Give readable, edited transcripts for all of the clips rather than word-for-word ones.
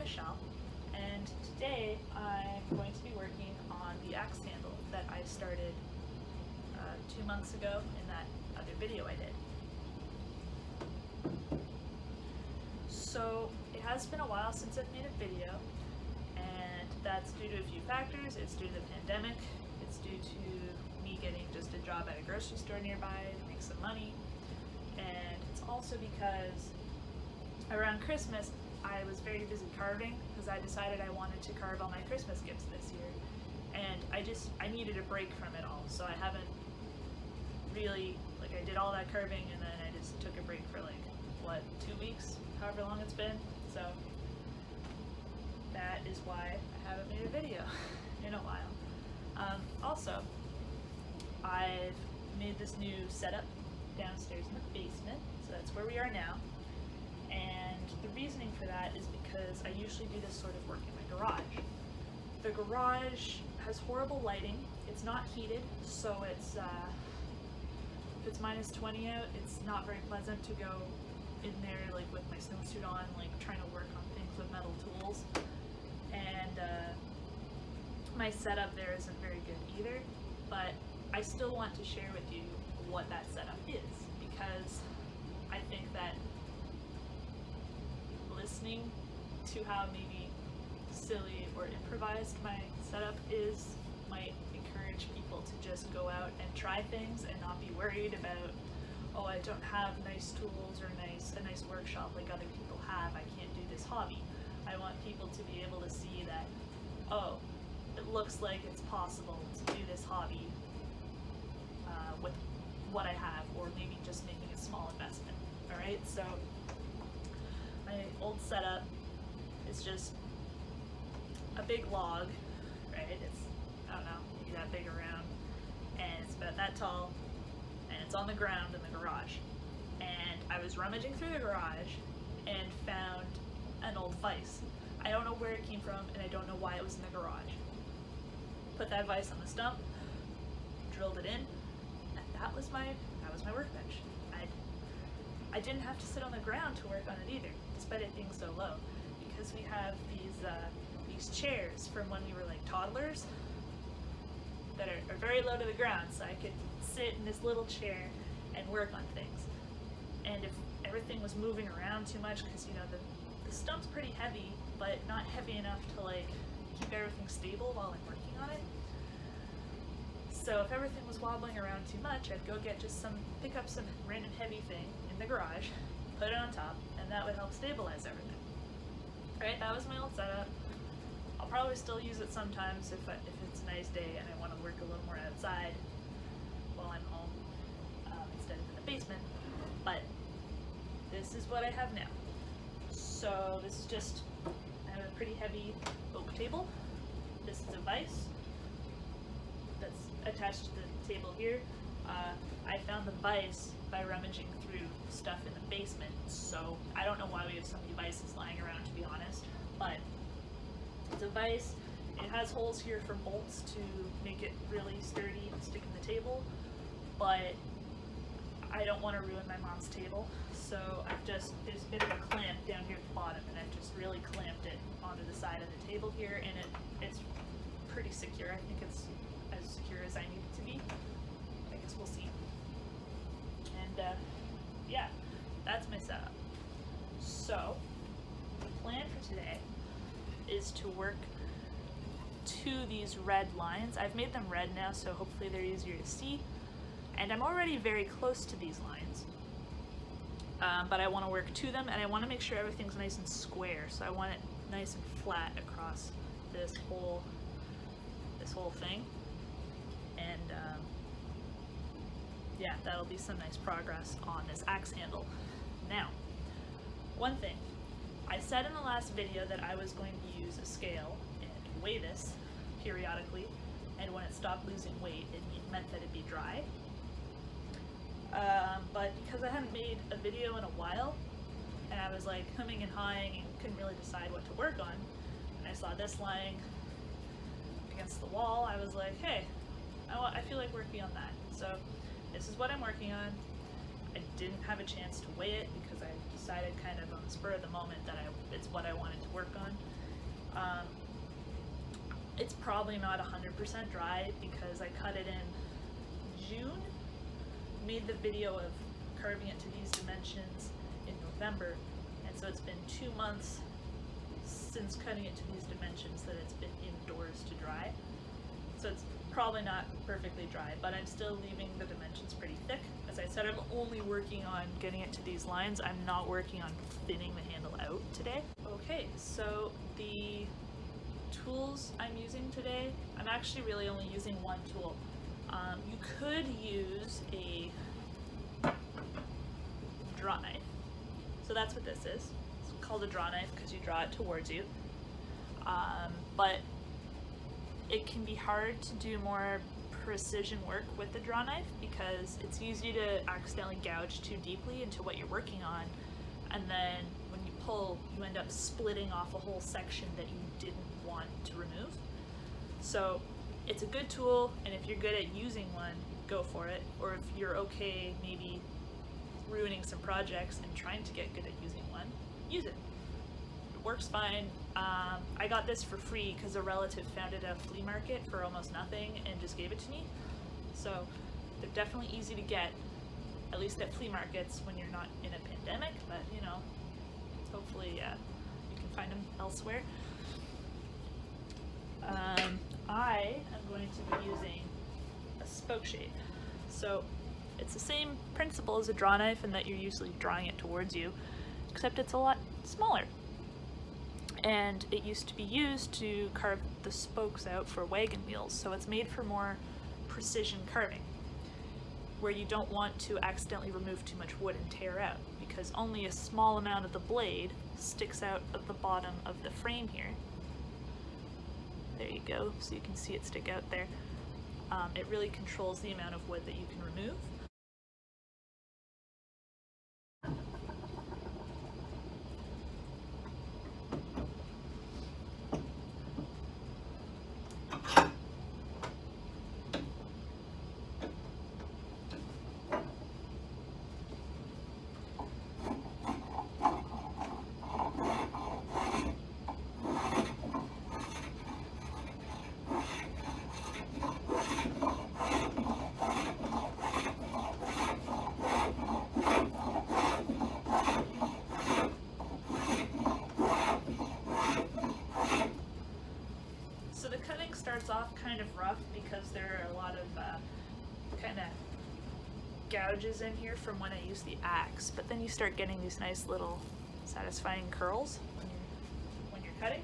Michelle, and today I'm going to be working on the axe handle that I started 2 months ago in that other video I did. So it has been a while since I've made a video, and that's due to a few factors. It's due to the pandemic, it's due to me getting just a job at a grocery store nearby to make some money, and it's also because around Christmas I was very busy carving because I decided I wanted to carve all my Christmas gifts this year, and I needed a break from it all, so I haven't really, I did all that carving and then I just took a break for 2 weeks, however long it's been, so that is why I haven't made a video in a while. Also, I've made this new setup downstairs in the basement, so that's where we are now. And the reasoning for that is because I usually do this sort of work in my garage. The garage has horrible lighting. It's not heated, so it's if it's minus 20 out, it's not very pleasant to go in there with my snowsuit on, trying to work on things with metal tools. And my setup there isn't very good either, but I still want to share with you what that setup is, because I think that listening to how maybe silly or improvised my setup is might encourage people to just go out and try things and not be worried about, oh, I don't have nice tools or a nice workshop like other people have, I can't do this hobby. I want people to be able to see that, oh, it looks like it's possible to do this hobby with what I have, or maybe just making a small investment. Alright, so my old setup is just a big log, right? It's, I don't know, maybe that big around, and it's about that tall, and it's on the ground in the garage. And I was rummaging through the garage and found an old vise. I don't know where it came from, and I don't know why it was in the garage. Put that vise on the stump, drilled it in, and that was my workbench. I didn't have to sit on the ground to work on it either, despite it being so low, because we have these chairs from when we were toddlers that are very low to the ground, so I could sit in this little chair and work on things. And if everything was moving around too much, because the stump's pretty heavy, but not heavy enough to keep everything stable while I'm working on it. So if everything was wobbling around too much, I'd go pick up some random heavy thing in the garage, put it on top, and that would help stabilize everything. Right, that was my old setup. I'll probably still use it sometimes if it's a nice day and I want to work a little more outside while I'm home instead of in the basement. But this is what I have now. So this is just, I have a pretty heavy oak table. This is a vise that's attached to the table here. I found the vise by rummaging through stuff in the basement, so I don't know why we have so many vices lying around, to be honest, but it's a vise. It has holes here for bolts to make it really sturdy and stick in the table, but I don't want to ruin my mom's table, so there's a bit of a clamp down here at the bottom, and I've just really clamped it onto the side of the table here, and it's pretty secure. I think it's as secure as I need it to be. I guess we'll see. And yeah, that's my setup. So the plan for today is to work to these red lines. I've made them red now, so hopefully they're easier to see. And I'm already very close to these lines, but I want to work to them, and I want to make sure everything's nice and square. So I want it nice and flat across this whole thing. And yeah, that'll be some nice progress on this axe handle. Now, one thing, I said in the last video that I was going to use a scale and weigh this periodically, and when it stopped losing weight, it meant that it'd be dry. But because I hadn't made a video in a while, and I was humming and hawing and couldn't really decide what to work on, and I saw this lying against the wall, I was like, hey, I feel like working on that. So this is what I'm working on. I didn't have a chance to weigh it because I decided kind of on the spur of the moment that it's what I wanted to work on. It's probably not 100% dry because I cut it in June, made the video of carving it to these dimensions in November, and so it's been 2 months since cutting it to these dimensions that it's been indoors to dry. So it's probably not perfectly dry, but I'm still leaving the dimensions pretty thick. As I said, I'm only working on getting it to these lines. I'm not working on thinning the handle out today. Okay, so the tools I'm using today, I'm actually really only using one tool. You could use a draw knife. So that's what this is. It's called a draw knife because you draw it towards you. But it can be hard to do more precision work with the draw knife because it's easy to accidentally gouge too deeply into what you're working on, and then when you pull, you end up splitting off a whole section that you didn't want to remove. So it's a good tool, and if you're good at using one, go for it. Or if you're okay maybe ruining some projects and trying to get good at using one, use it. It works fine. I got this for free because a relative found it at a flea market for almost nothing and just gave it to me. So they're definitely easy to get, at least at flea markets when you're not in a pandemic, but you know, hopefully you can find them elsewhere. I am going to be using a spoke shave. So it's the same principle as a draw knife in that you're usually drawing it towards you, except it's a lot smaller. And it used to be used to carve the spokes out for wagon wheels, so it's made for more precision carving, where you don't want to accidentally remove too much wood and tear out, because only a small amount of the blade sticks out of the bottom of the frame here. There you go, so you can see it stick out there. It really controls the amount of wood that you can remove. Starts off kind of rough because there are a lot of kind of gouges in here from when I used the axe, but then you start getting these nice little satisfying curls when you're cutting.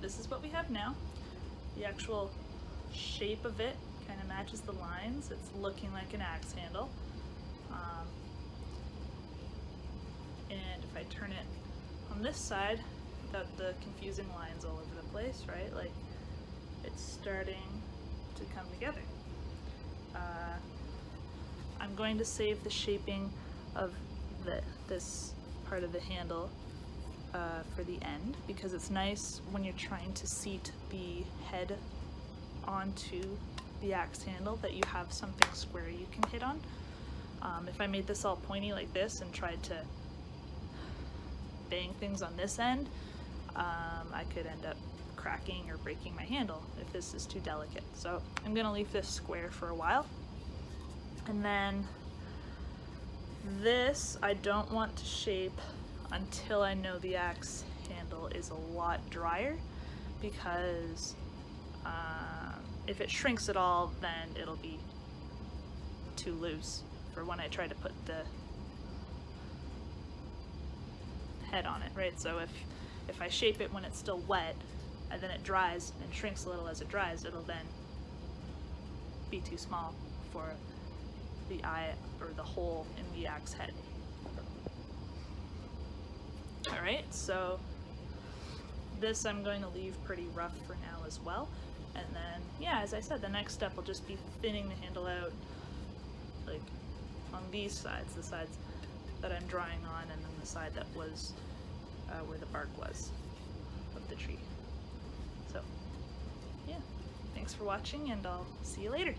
this is what we have now. The actual shape of it kind of matches the lines. It's looking like an axe handle. And if I turn it on this side, without the confusing lines all over the place, right? Like, it's starting to come together. I'm going to save the shaping of this part of the handle for the end, because it's nice when you're trying to seat the head onto the axe handle that you have something square you can hit on. If I made this all pointy like this and tried to bang things on this end, I could end up cracking or breaking my handle if this is too delicate. So I'm gonna leave this square for a while. And then this I don't want to shape until I know the axe handle is a lot drier, because if it shrinks at all, then it'll be too loose for when I try to put the head on it, right? So if I shape it when it's still wet and then it dries and shrinks a little as it dries, it'll then be too small for the eye or the hole in the axe head. All right, so this I'm going to leave pretty rough for now as well. And then, yeah, as I said, the next step will just be thinning the handle out, like on these sides, the sides that I'm drawing on, and then the side that was where the bark was of the tree. So, yeah, thanks for watching, and I'll see you later.